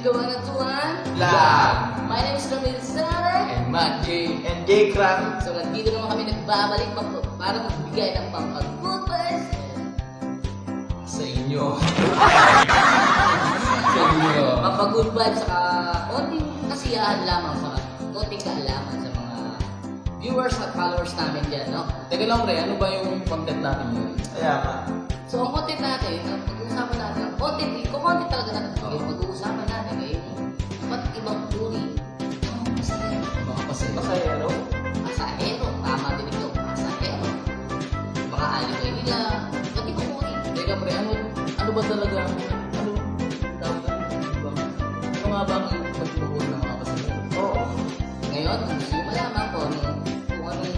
gawa ng tuwan. Lab. My name is Ramil Zara. And Matt J. And J. Cram. So nandito naman kami nagbabalik para magbigay ng pampag-good vibes Sa inyo. Sa inyo. pampag-good vibes saka konting kasiyahan lamang sa konting kaalaman sa mga viewers at followers namin dyan, no? Teka lang, pre, ano ba yung content natin yun? Kaya nga. So ang content natin, ang pag-uusapan natin, ang content, kung content talaga natin, yung pag-uusapan natin ay iba't ibang uri ng pasahero. Mga pasahero. Pasahero. Pasahero, tama din ito, pasahero. Mga alibay nila, iba't ibang uri. Teka, pre, ano ba talaga? Ano? Tawag na? Diba? Ano nga ba ang pagtutuhol ng mga pasahero? Oo. Ngayon, kung gusto nyo malaman kung anong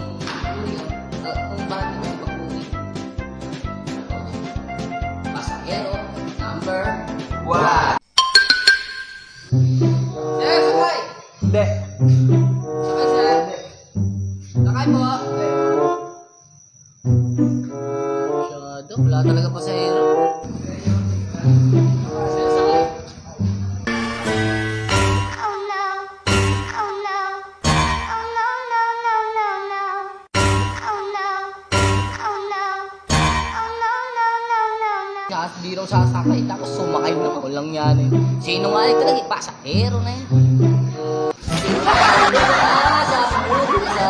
uri, kung bakit iba't ibang uri. Pasahero, number. Wow. Sir, sakay! Hindi. Sakay, sir. Sakay po. Masyado, wala talaga pasahero. Sir, sakay. Oh no, oh no, oh no, no, no, no, no. Oh no, oh no, oh no, no, no, no, no. Kahit di raw sasakay, tapos sumakay na ako lang yan eh. Sino nga talaga, pasahero na yan. Sino nga,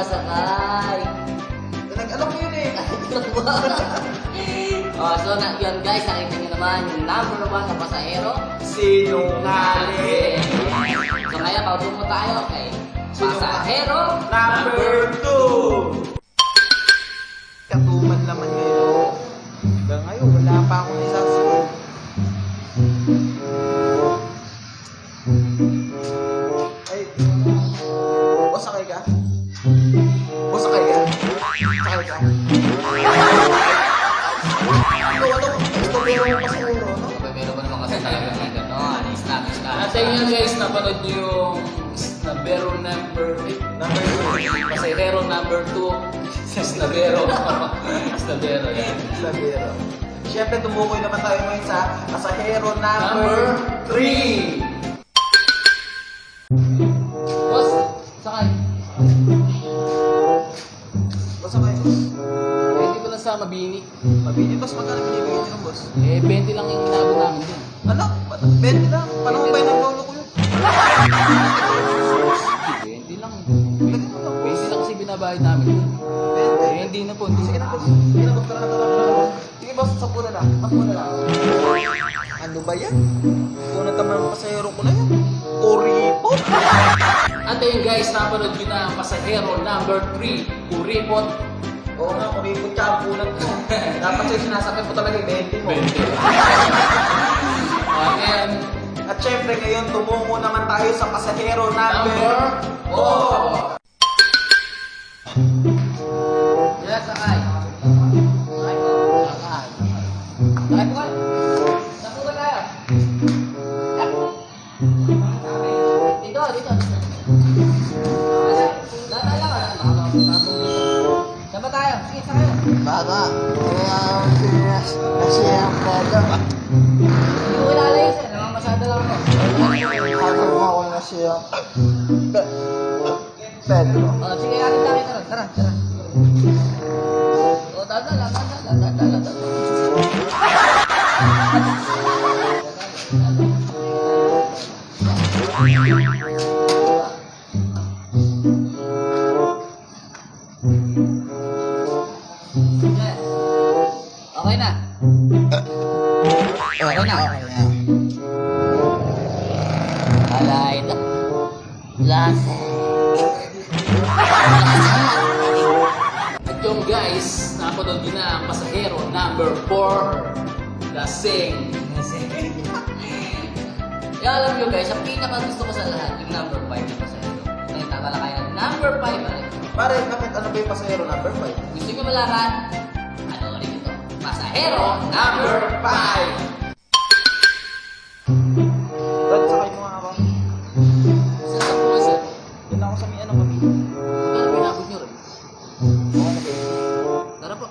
sasakay. Pinag-alam ko yun eh. Oh, so yun guys, nakita nyo naman yung number 1 na pasahero. Sinungaling. So ngayon, paupo tayo kay pasahero Number 2. Katuman naman ngayon. Hanggang ngayon, wala pa akong isasagot. Ay, sakay ka? Sakay ka? Sakay ka? Ito ba yung pasahero, no? Pero ba naman kasi talaga ng gano'n? Stop. At yun guys, napanood nyo yung Snabero number 8. Number 2. Pasahero number 2. Snabero. Snabero, yan. Sabero. Siyempre, tumukoy naman tayo ngayon sa pasahero number 3. Boss, sakay. Basta kayo. Hindi ko lang sa Mabini. Mabini, boss, magkano binibigay niyo ng boss? 20 lang yung inabo namin din. Ano? 20 lang. Paano ba yung lolo ko yun? 20 lang. 20 lang kasi binabayad namin dun. 20. Hindi na po, hindi Sige na na, po. boss. Sige na, boss. Tara. Sige, boss. 10 na lang. 10 na lang. Ano ba yan? Kung nataman ang pasahero ko na yan. Kuripot. At yun guys, napanood nyo na ang pasahero number 3, Kuripot. Oo nga, kuripot ka ang punan ko. Dapat sa'yo sinasakit mo talaga yung 20 mo. 20. Ngayon, At syempre ngayon, tumungo naman tayo sa pasahero number 4. Yes, sakay. Sakay po. Sakay. Sakay po kayo. Saan po ba tayo? Dito. Lata lang ah. Saan ba tayo? Sige, sakay. Baka, nasiyang pala. Hindi ko kilala yun sir. Namamasada lang ako. Habang ako nasiyang Pedro. Oh, sige, atin tayo. Tara. Oh, dala. Okay na. Alay na. Last. at yung guys, napanood nyo na ang pasahero number 4, Lasing. Kaya alam nyo guys, ang pinaka gusto ko sa lahat, yung number 5 na pasahero. Ngayon, tatalakayan number 5 pare. Pare, bakit ano ba yung pasahero number 5? Gusto nyo malaman? Ano ulit ito? Pasahero number 5. Brad, sakay mo nga ako. Saan sa po sir? Doon ako sa may ano kami. Ano pinabot nyo rin? Okay. Tara po.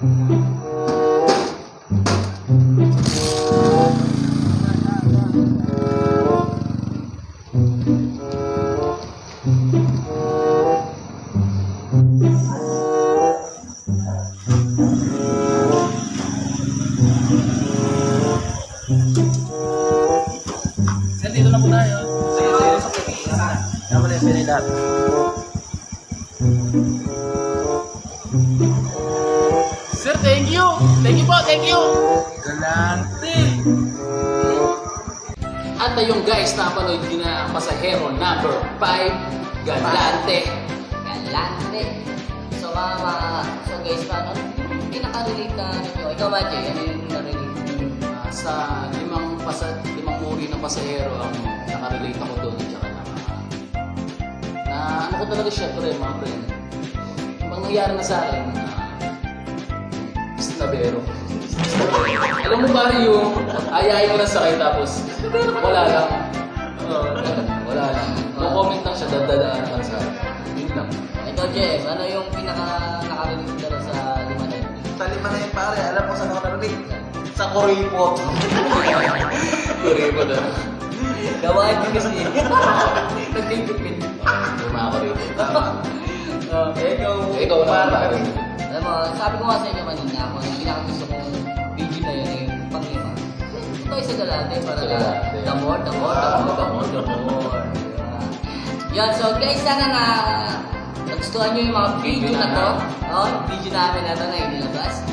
Sir, dito na po tayo. Sige, sige, sige. Yan pala yung pinidad. Sir, thank you. Thank you po, thank you. Galante. At ayun guys, napanood nyo na ang pasahero number 5, Galante. Galante. So so guys, paano? Yung pinaka-relate na ano nyo? Ikaw ba, Jay? Ano yung na-relate mo? Sa limang uri ng pasahero ang nakarelate ako doon at saka na ano ko talaga syempre mga friend. Ibang nangyari na sa akin istabero. Alam mo pare yung ayayin mo na sakay tapos wala lang. Wala lang. No comment lang siya, dadadaan ka sa akin. Yun lang. Ikaw, Jay, ano yung pinaka-nakarelate ka sa lima na yun? Sa lima na yun pare, alam mo saan ako narinig? Sa Kuripo. Sorry po doon. Gawain ko kasi. Nagtitipid. Tuma ako rito. Ikaw naman pare. Alam mo, sabi ko nga sa inyo kanina, ako yung pinakagusto kong video na yun, yung pang-lima. Ito tayo sa Galante para Sa na Galante. the more. Yan, so guys, sana na nagustuhan nyo yung mga video na to. Yung video namin na to na inilabas.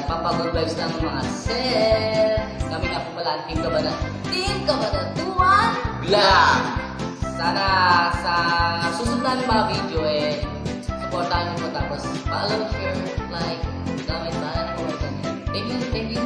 Papagod vibes ng mga sir. Kami nga po pala ang Team Kabanan. Team Kabanan 2-1. Black! Sana sa susunod namin mga video supportahan nyo po tapos follow, share, like, comment, thank you.